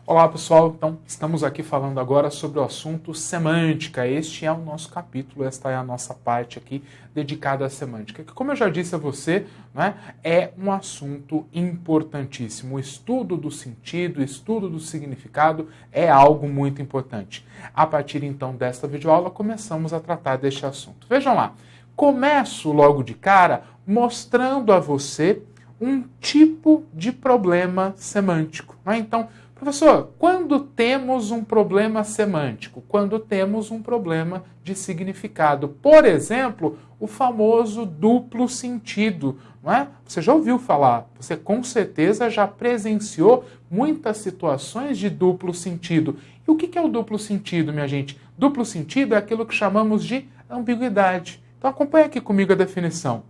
Olá pessoal, então estamos aqui falando agora sobre o assunto semântica. Este é o nosso capítulo, esta é a nossa parte aqui dedicada à semântica, que como eu já disse a você, né, é um assunto importantíssimo. O estudo do sentido, o estudo do significado é algo muito importante. A partir então desta videoaula começamos a tratar deste assunto. Vejam lá, começo logo de cara mostrando a você um tipo de problema semântico, né? Então, professor, quando temos um problema semântico? Quando temos um problema de significado. Por exemplo, o famoso duplo sentido. Não é? Você já ouviu falar, você com certeza já presenciou muitas situações de duplo sentido. E o que é o duplo sentido, minha gente? Duplo sentido é aquilo que chamamos de ambiguidade. Então acompanhe aqui comigo a definição.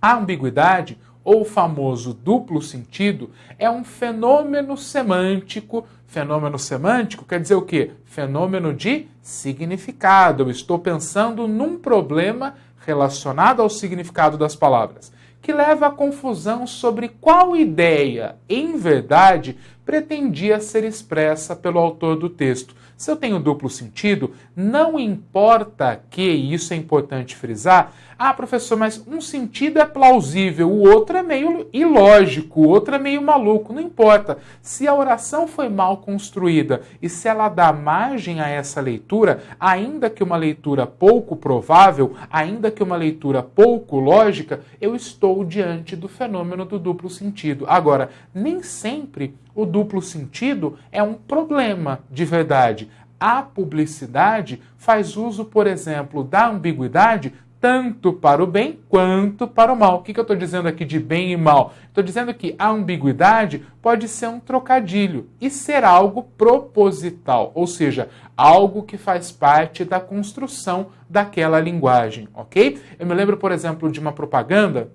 A ambiguidade, ou o famoso duplo sentido, é um fenômeno semântico. Fenômeno semântico quer dizer o quê? Fenômeno de significado. Eu estou pensando num problema relacionado ao significado das palavras, que leva à confusão sobre qual ideia, em verdade, pretendia ser expressa pelo autor do texto. Se eu tenho duplo sentido, não importa que, e isso é importante frisar, professor, mas um sentido é plausível, o outro é meio ilógico, o outro é meio maluco, não importa. Se a oração foi mal construída e se ela dá margem a essa leitura, ainda que uma leitura pouco provável, ainda que uma leitura pouco lógica, eu estou diante do fenômeno do duplo sentido. Agora, nem sempre o duplo sentido é um problema de verdade. A publicidade faz uso, por exemplo, da ambiguidade tanto para o bem quanto para o mal. O que eu estou dizendo aqui de bem e mal? Estou dizendo que a ambiguidade pode ser um trocadilho e ser algo proposital, ou seja, algo que faz parte da construção daquela linguagem, ok? Eu me lembro, por exemplo, de uma propaganda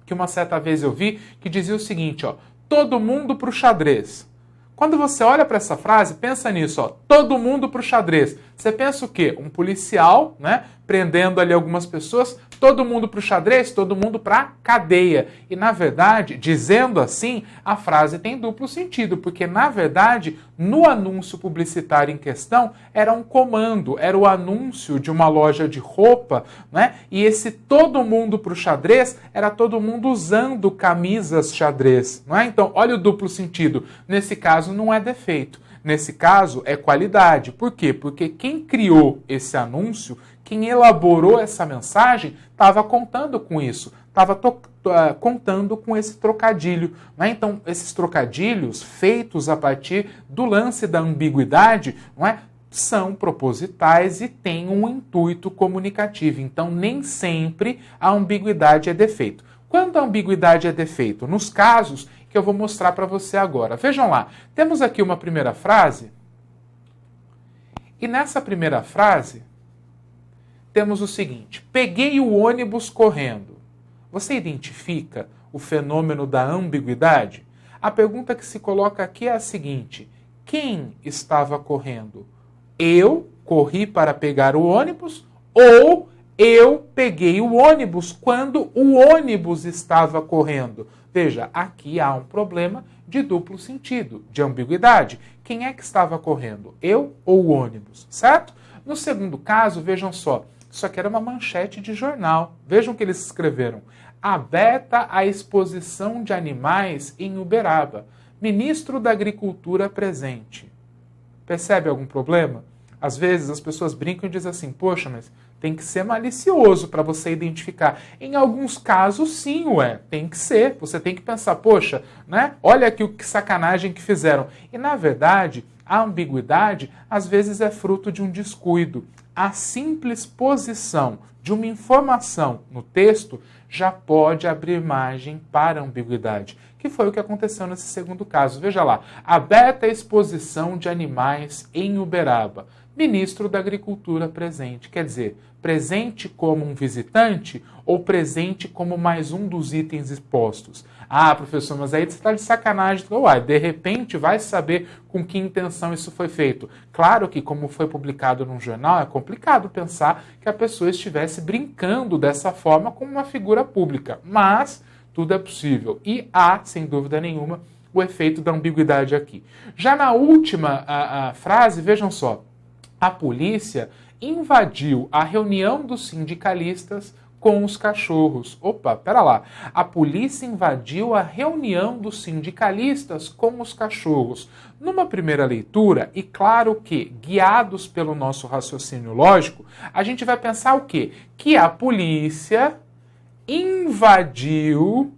que uma certa vez eu vi que dizia o seguinte, ó, todo mundo pro xadrez. Quando você olha para essa frase, pensa nisso, ó, todo mundo pro xadrez. Você pensa o quê? Um policial, né, prendendo ali algumas pessoas, todo mundo pro xadrez, todo mundo pra cadeia. E na verdade, dizendo assim, a frase tem duplo sentido, porque na verdade, no anúncio publicitário em questão, era um comando, era o anúncio de uma loja de roupa, né? E esse todo mundo pro xadrez era todo mundo usando camisas xadrez, não é? Então, olha o duplo sentido. Nesse caso não é defeito. Nesse caso, é qualidade. Por quê? Porque quem criou esse anúncio, quem elaborou essa mensagem, estava contando com isso, estava contando com esse trocadilho. Né? Então, esses trocadilhos feitos a partir do lance da ambiguidade, não é? São propositais e têm um intuito comunicativo. Então, nem sempre a ambiguidade é defeito. Quando a ambiguidade é defeito? Nos casos que eu vou mostrar para você agora. Vejam lá, temos aqui uma primeira frase, e nessa primeira frase temos o seguinte, peguei o ônibus correndo. Você identifica o fenômeno da ambiguidade? A pergunta que se coloca aqui é a seguinte, quem estava correndo? Eu corri para pegar o ônibus ou eu peguei o ônibus quando o ônibus estava correndo? Veja, aqui há um problema de duplo sentido, de ambiguidade. Quem é que estava correndo? Eu ou o ônibus? Certo? No segundo caso, vejam só, isso aqui era uma manchete de jornal. Vejam o que eles escreveram. Aberta a exposição de animais em Uberaba. Ministro da Agricultura presente. Percebe algum problema? Às vezes as pessoas brincam e dizem assim, poxa, mas tem que ser malicioso para você identificar. Em alguns casos, sim, tem que ser. Você tem que pensar, poxa, né? Olha aqui que sacanagem que fizeram. E, na verdade, a ambiguidade, às vezes, é fruto de um descuido. A simples posição de uma informação no texto já pode abrir margem para a ambiguidade, que foi o que aconteceu nesse segundo caso. Veja lá, aberta a exposição de animais em Uberaba. Ministro da Agricultura presente. Quer dizer, presente como um visitante ou presente como mais um dos itens expostos? Professor, mas aí você está de sacanagem. De repente vai saber com que intenção isso foi feito. Claro que, como foi publicado num jornal, é complicado pensar que a pessoa estivesse brincando dessa forma com uma figura pública. Mas tudo é possível. E há, sem dúvida nenhuma, o efeito da ambiguidade aqui. Já na última frase, vejam só, a polícia invadiu a reunião dos sindicalistas com os cachorros. Opa, pera lá. A polícia invadiu a reunião dos sindicalistas com os cachorros. Numa primeira leitura, e claro que, guiados pelo nosso raciocínio lógico, a gente vai pensar o quê? Que a polícia invadiu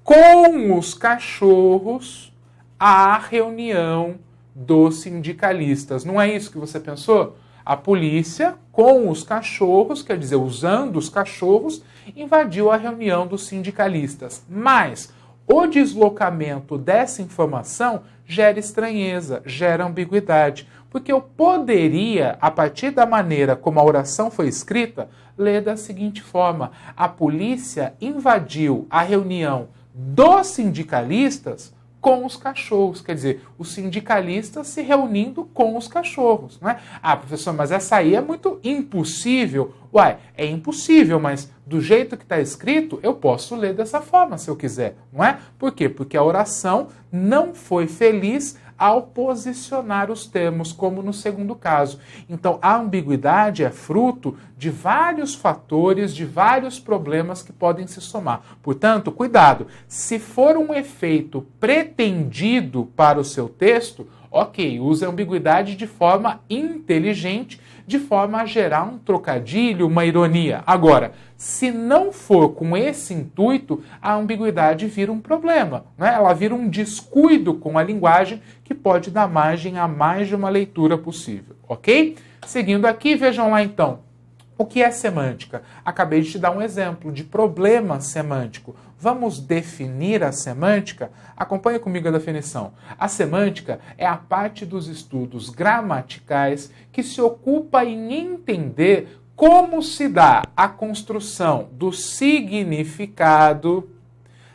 com os cachorros a reunião dos sindicalistas. Não é isso que você pensou? A polícia, com os cachorros, quer dizer, usando os cachorros, invadiu a reunião dos sindicalistas. Mas o deslocamento dessa informação gera estranheza, gera ambiguidade. Porque eu poderia, a partir da maneira como a oração foi escrita, ler da seguinte forma: a polícia invadiu a reunião dos sindicalistas com os cachorros, quer dizer, os sindicalistas se reunindo com os cachorros, não é? Ah, professor, mas essa aí é muito impossível. Uai, é impossível, mas do jeito que está escrito, eu posso ler dessa forma se eu quiser, não é? Por quê? Porque a oração não foi feliz ao posicionar os termos, como no segundo caso. Então, a ambiguidade é fruto de vários fatores, de vários problemas que podem se somar. Portanto, cuidado, se for um efeito pretendido para o seu texto, ok, use a ambiguidade de forma inteligente, de forma a gerar um trocadilho, uma ironia. Agora, se não for com esse intuito, a ambiguidade vira um problema, né? Ela vira um descuido com a linguagem que pode dar margem a mais de uma leitura possível, ok? Seguindo aqui, vejam lá então. O que é semântica? Acabei de te dar um exemplo de problema semântico. Vamos definir a semântica? Acompanhe comigo a definição. A semântica é a parte dos estudos gramaticais que se ocupa em entender como se dá a construção do significado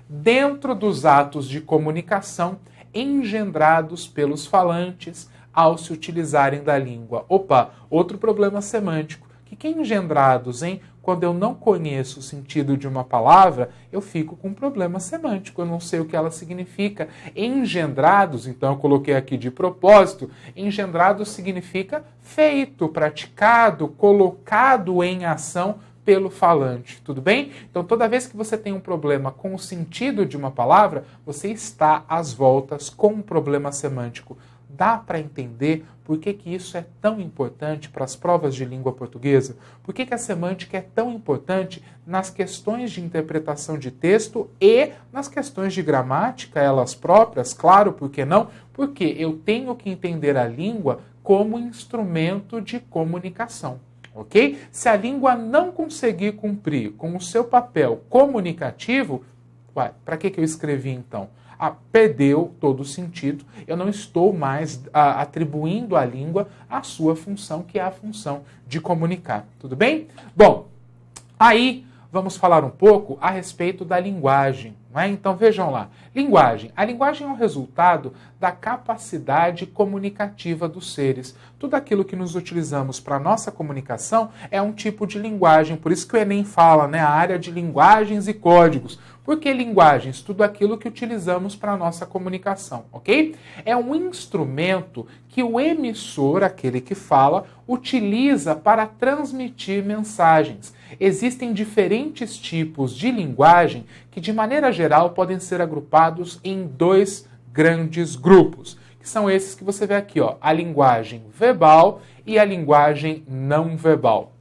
dentro dos atos de comunicação engendrados pelos falantes ao se utilizarem da língua. Opa, outro problema semântico. Que engendrados, hein? Quando eu não conheço o sentido de uma palavra, eu fico com um problema semântico, eu não sei o que ela significa. Engendrados, então eu coloquei aqui de propósito, engendrados significa feito, praticado, colocado em ação pelo falante, tudo bem? Então toda vez que você tem um problema com o sentido de uma palavra, você está às voltas com um problema semântico. Dá para entender por que isso é tão importante para as provas de língua portuguesa? Por que a semântica é tão importante nas questões de interpretação de texto e nas questões de gramática, elas próprias? Claro, por que não? Porque eu tenho que entender a língua como instrumento de comunicação, ok? Se a língua não conseguir cumprir com o seu papel comunicativo, para que eu escrevi então? Perdeu todo o sentido, eu não estou mais atribuindo à língua a sua função, que é a função de comunicar, tudo bem? Bom, aí vamos falar um pouco a respeito da linguagem, não é? Então vejam lá, linguagem. A linguagem é um resultado da capacidade comunicativa dos seres. Tudo aquilo que nos utilizamos para a nossa comunicação é um tipo de linguagem, por isso que o Enem fala, né, a área de linguagens e códigos. Por que linguagens? Tudo aquilo que utilizamos para a nossa comunicação, ok? É um instrumento que o emissor, aquele que fala, utiliza para transmitir mensagens. Existem diferentes tipos de linguagem que, de maneira geral, podem ser agrupados em dois grandes grupos, que são esses que você vê aqui, ó, a linguagem verbal e a linguagem não verbal.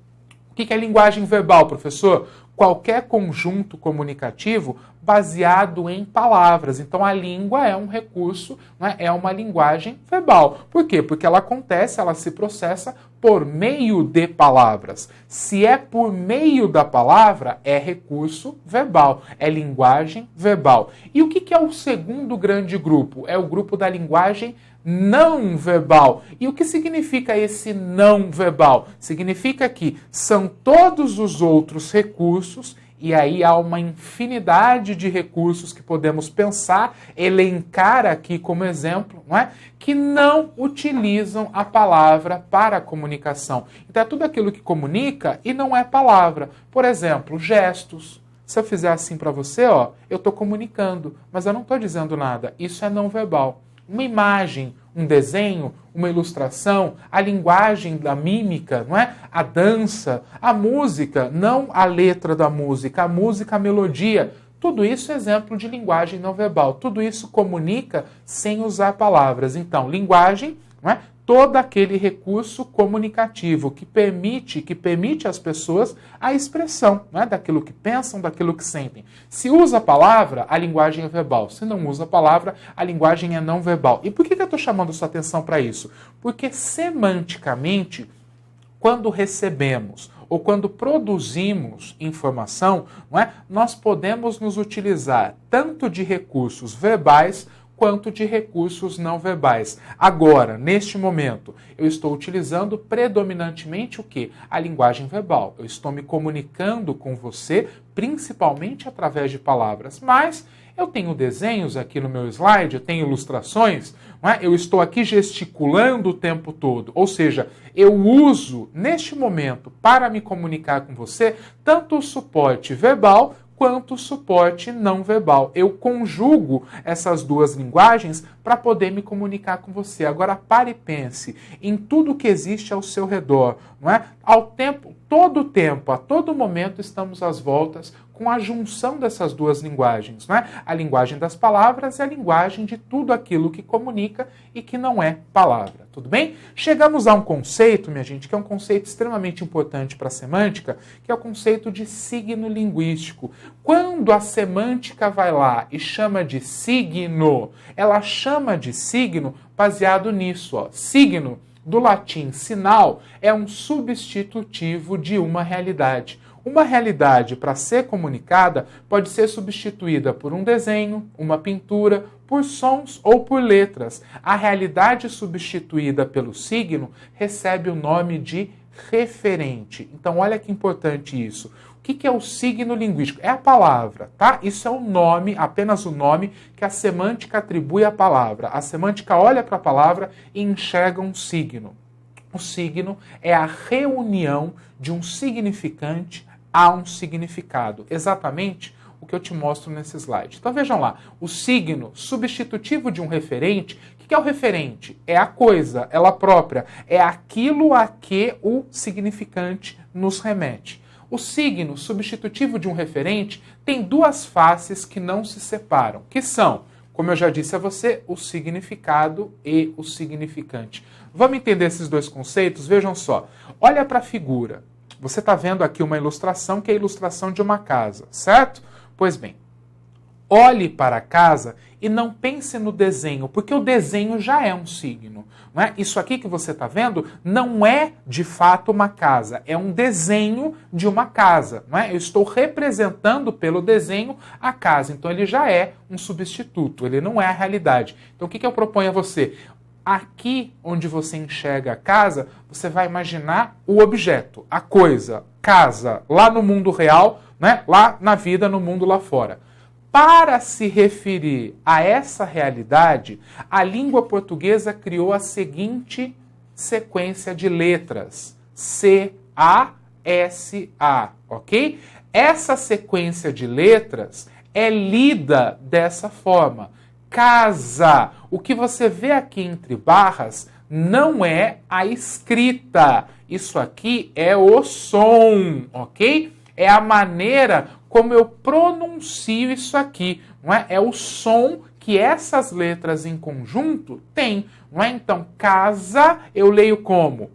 O que é linguagem verbal, professor? Qualquer conjunto comunicativo baseado em palavras. Então, a língua é um recurso, né? É uma linguagem verbal. Por quê? Porque ela acontece, ela se processa por meio de palavras. Se é por meio da palavra, é recurso verbal, é linguagem verbal. E o que é o segundo grande grupo? É o grupo da linguagem não verbal. E o que significa esse não verbal? Significa que são todos os outros recursos, e aí há uma infinidade de recursos que podemos pensar, elencar aqui como exemplo, não é? Que não utilizam a palavra para a comunicação. Então é tudo aquilo que comunica e não é palavra. Por exemplo, gestos. Se eu fizer assim para você, ó, eu estou comunicando, mas eu não estou dizendo nada. Isso é não verbal. Uma imagem, um desenho, uma ilustração, a linguagem da mímica, não é? A dança, a música, não a letra da música, a música, a melodia. Tudo isso é exemplo de linguagem não verbal. Tudo isso comunica sem usar palavras. Então, linguagem, não é? Todo aquele recurso comunicativo que permite às pessoas a expressão, né, daquilo que pensam, daquilo que sentem. Se usa a palavra, a linguagem é verbal. Se não usa a palavra, a linguagem é não verbal. E por que eu estou chamando sua atenção para isso? Porque semanticamente, quando recebemos ou quando produzimos informação, não é, nós podemos nos utilizar tanto de recursos verbais quanto de recursos não verbais. Agora, neste momento, eu estou utilizando predominantemente o quê? A linguagem verbal. Eu estou me comunicando com você, principalmente através de palavras, mas eu tenho desenhos aqui no meu slide, eu tenho ilustrações, não é? Eu estou aqui gesticulando o tempo todo, ou seja, eu uso neste momento para me comunicar com você tanto o suporte verbal quanto o suporte não verbal. Eu conjugo essas duas linguagens para poder me comunicar com você. Agora pare e pense em tudo que existe ao seu redor, não é? Todo tempo, a todo momento estamos às voltas com a junção dessas duas linguagens, não é? A linguagem das palavras e a linguagem de tudo aquilo que comunica e que não é palavra, tudo bem? Chegamos a um conceito, minha gente, que é um conceito extremamente importante para a semântica, que é o conceito de signo linguístico. Quando a semântica vai lá e chama de signo, ela chama de signo baseado nisso, ó. Signo, do latim sinal, é um substitutivo de uma realidade. Uma realidade, para ser comunicada, pode ser substituída por um desenho, uma pintura, por sons ou por letras. A realidade substituída pelo signo recebe o nome de referente. Então, olha que importante isso. O que é o signo linguístico? É a palavra, tá? Isso é o nome, apenas o nome que a semântica atribui à palavra. A semântica olha para a palavra e enxerga um signo. O signo é a reunião de um significante a um significado. Exatamente o que eu te mostro nesse slide. Então vejam lá, o signo substitutivo de um referente, o que é o referente? É a coisa, ela própria, é aquilo a que o significante nos remete. O signo substitutivo de um referente tem duas faces que não se separam, que são, como eu já disse a você, o significado e o significante. Vamos entender esses dois conceitos? Vejam só. Olha para a figura. Você está vendo aqui uma ilustração que é a ilustração de uma casa, certo? Pois bem, olhe para a casa e não pense no desenho, porque o desenho já é um signo. Não é? Isso aqui que você está vendo não é de fato uma casa, é um desenho de uma casa. Não é? Eu estou representando pelo desenho a casa, então ele já é um substituto, ele não é a realidade. Então o que eu proponho a você? Aqui onde você enxerga a casa, você vai imaginar o objeto, a coisa, casa, lá no mundo real, né? Lá na vida, no mundo lá fora. Para se referir a essa realidade, a língua portuguesa criou a seguinte sequência de letras. C-A-S-A, ok? Essa sequência de letras é lida dessa forma. Casa. O que você vê aqui entre barras não é a escrita. Isso aqui é o som, ok? É a maneira como eu pronuncio isso aqui, não é? É o som que essas letras em conjunto têm, não é? Então, casa, eu leio como?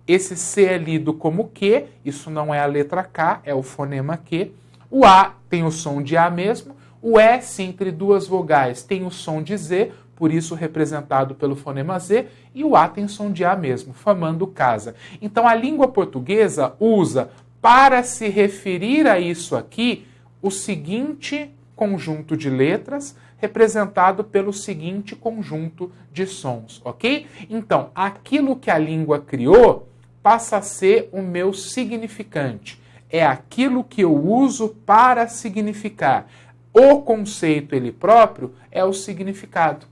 Esse C é lido como Q, isso não é a letra K, é o fonema Q. O A tem o som de A mesmo. O S entre duas vogais tem o som de Z, por isso representado pelo fonema Z, e o A tem som de A mesmo, formando casa. Então a língua portuguesa usa, para se referir a isso aqui, o seguinte conjunto de letras, representado pelo seguinte conjunto de sons, ok? Então, aquilo que a língua criou passa a ser o meu significante. É aquilo que eu uso para significar. O conceito ele próprio é o significado.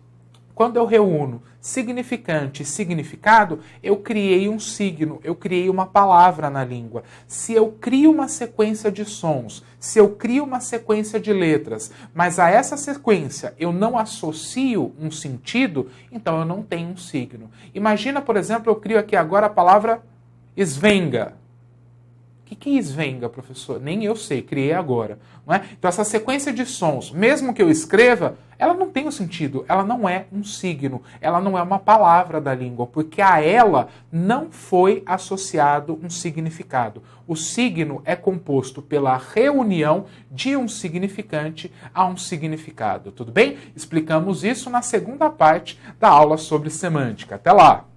quando eu reúno significante e significado, eu criei um signo, eu criei uma palavra na língua. Se eu crio uma sequência de sons, se eu crio uma sequência de letras, mas a essa sequência eu não associo um sentido, então eu não tenho um signo. Imagina, por exemplo, eu crio aqui agora a palavra esvenga. O que é esvenga, professor? Nem eu sei, criei agora. Não é? Então essa sequência de sons, mesmo que eu escreva, ela não tem um sentido, ela não é um signo, ela não é uma palavra da língua, porque a ela não foi associado um significado. O signo é composto pela reunião de um significante a um significado. Tudo bem? Explicamos isso na segunda parte da aula sobre semântica. Até lá!